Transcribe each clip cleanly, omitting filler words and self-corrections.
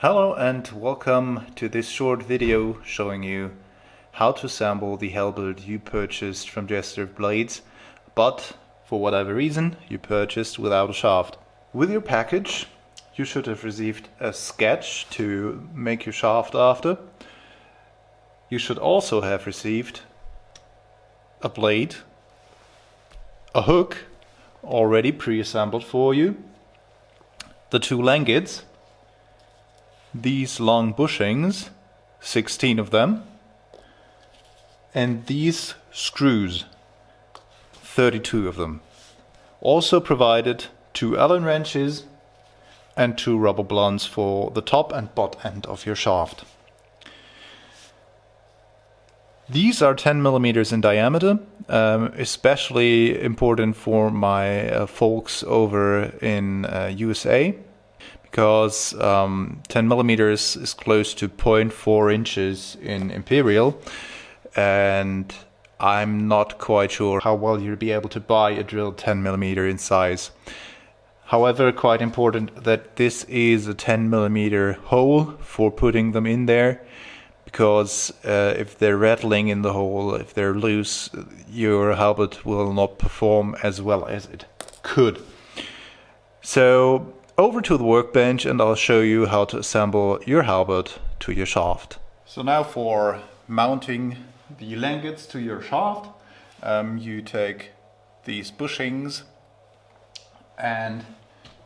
Hello and welcome to this short video showing you how to assemble the halberd you purchased from Jester of Blades, but for whatever reason you purchased without a shaft. With your package you should have received a sketch to make your shaft after. You should also have received a blade, a hook already pre-assembled for you, the two langets, these long bushings, 16 of them, and these screws, 32 of them. Also provided 2 Allen wrenches and 2 rubber blunts for the top and butt end of your shaft. These are 10 millimeters in diameter, especially important for my folks over in USA. Because 10 millimeters is close to 0.4 inches in imperial, and I'm not quite sure how well you'll be able to buy a drill 10 millimeter in size. However, quite important that this is a 10 millimeter hole for putting them in there, because if they're rattling in the hole, if they're loose, your halberd will not perform as well as it could. So over to the workbench and I'll show you how to assemble your halberd to your shaft. So now for mounting the langets to your shaft, you take these bushings and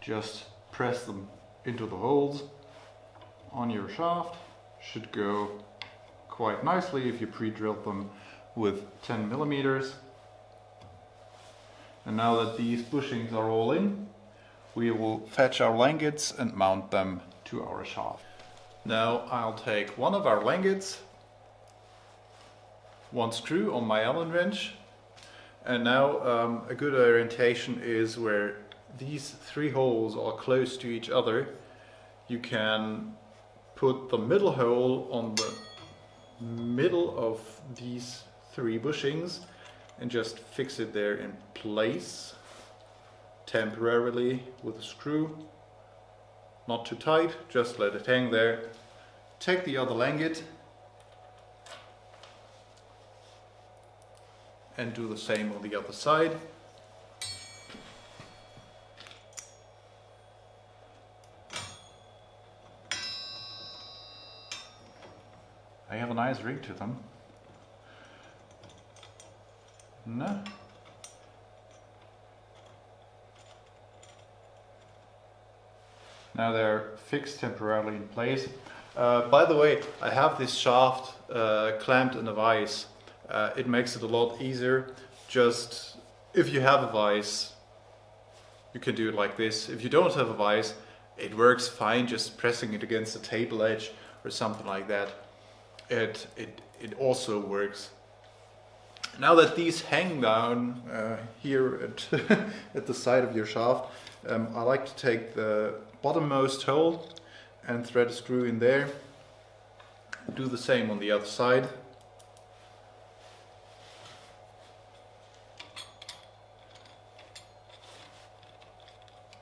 just press them into the holes on your shaft. Should go quite nicely if you pre-drilled them with 10 millimeters. And now that these bushings are all in, we will fetch our langets and mount them to our shaft. Now I'll take one of our langets, one screw on my Allen wrench, and now a good orientation is where these 3 holes are close to each other. You can put the middle hole on the middle of these 3 bushings and just fix it there in place temporarily with a screw. Not too tight, just let it hang there. Take the other langet and do the same on the other side. They have a nice ring to them. No. Now they're fixed temporarily in place. By the way, I have this shaft clamped in a vise. It makes it a lot easier. Just if you have a vise, you can do it like this. If you don't have a vise, it works fine just pressing it against the table edge or something like that. It also works. Now that these hang down here at the side of your shaft, I like to take the bottommost hole and thread a screw in there. Do the same on the other side.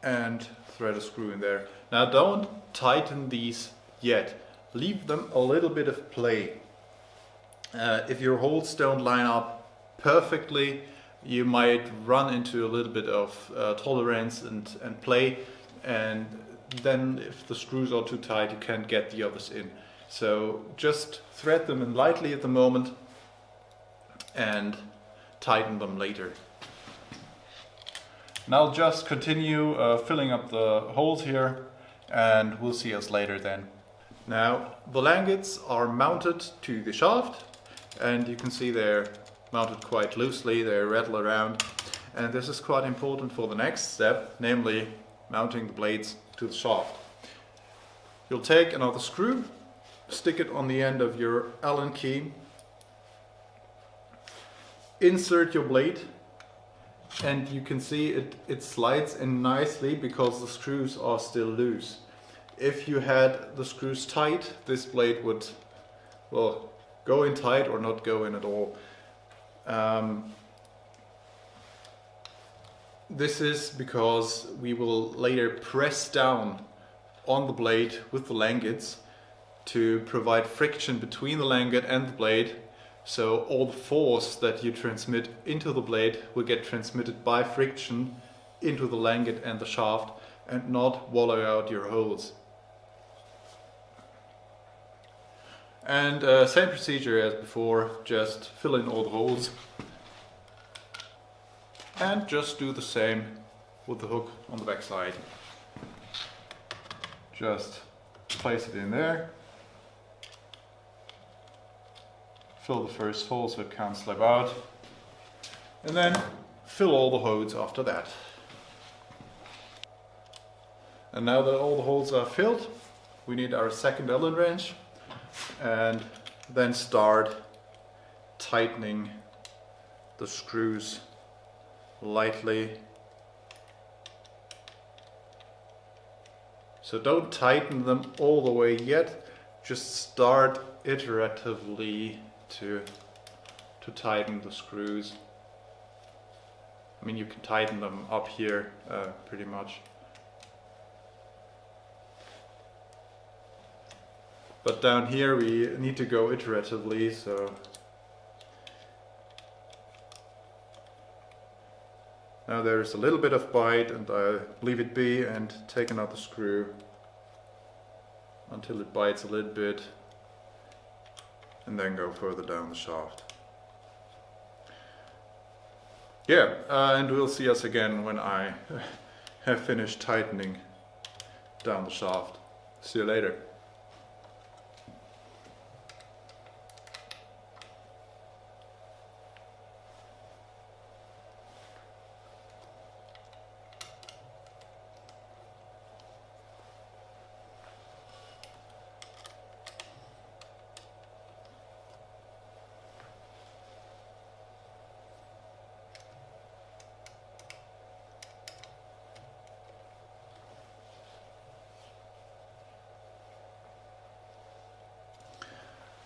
And thread a screw in there. Now don't tighten these yet. Leave them a little bit of play. If your holes don't line up perfectly, you might run into a little bit of tolerance and play, and then if the screws are too tight you can't get the others in. So just thread them in lightly at the moment and tighten them later. Now just continue filling up the holes here and we'll see us later then. Now the langets are mounted to the shaft and you can see they're mounted quite loosely, they rattle around, and this is quite important for the next step, namely mounting the blades to the shaft. You'll take another screw, stick it on the end of your Allen key, insert your blade, and you can see it slides in nicely because the screws are still loose. If you had the screws tight, this blade would, well, go in tight or not go in at all. This is because we will later press down on the blade with the langets to provide friction between the langet and the blade, so all the force that you transmit into the blade will get transmitted by friction into the langet and the shaft and not wallow out your holes. And same procedure as before, just fill in all the holes and just do the same with the hook on the back side. Just place it in there, fill the first hole so it can't slip out, and then fill all the holes after that. And now that all the holes are filled, we need our second Allen wrench and then start tightening the screws lightly. So don't tighten them all the way yet, just start iteratively to tighten the screws. I mean, you can tighten them up here pretty much. But down here we need to go iteratively, so now there's a little bit of bite and I leave it be and take another screw until it bites a little bit and then go further down the shaft. Yeah, and we'll see us again when I have finished tightening down the shaft. See you later.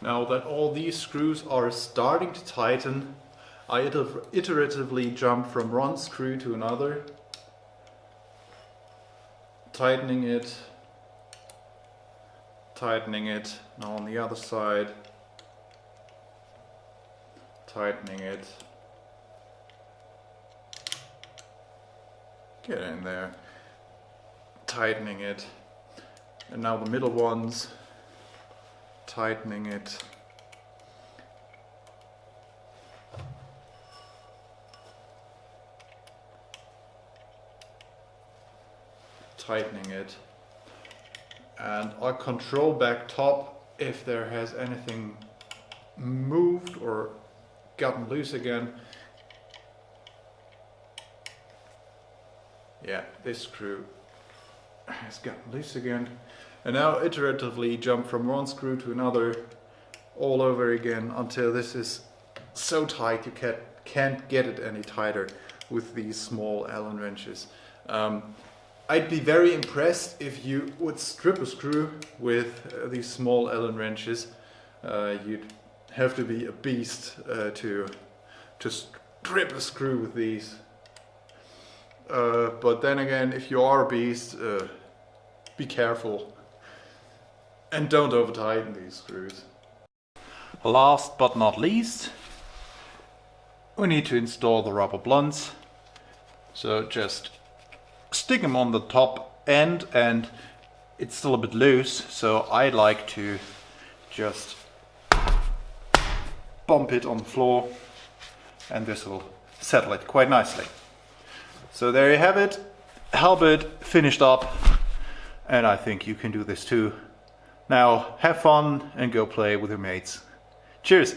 Now that all these screws are starting to tighten, I iteratively jump from one screw to another, tightening it, now on the other side, tightening it, get in there, tightening it, and now the middle ones, tightening it, and I control back top if there has anything moved or gotten loose again. Yeah, this screw has gotten loose again. And now iteratively jump from one screw to another all over again until this is so tight you can't get it any tighter with these small Allen wrenches. I'd be very impressed if you would strip a screw with these small Allen wrenches. You'd have to be a beast to strip a screw with these. But then again, if you are a beast, be careful. And don't over tighten these screws. Last but not least, we need to install the rubber blunts. So just stick them on the top end, and it's still a bit loose, so I like to just bump it on the floor and this will settle it quite nicely. So there you have it, Halberd finished up, and I think you can do this too. Now have fun and go play with your mates. Cheers!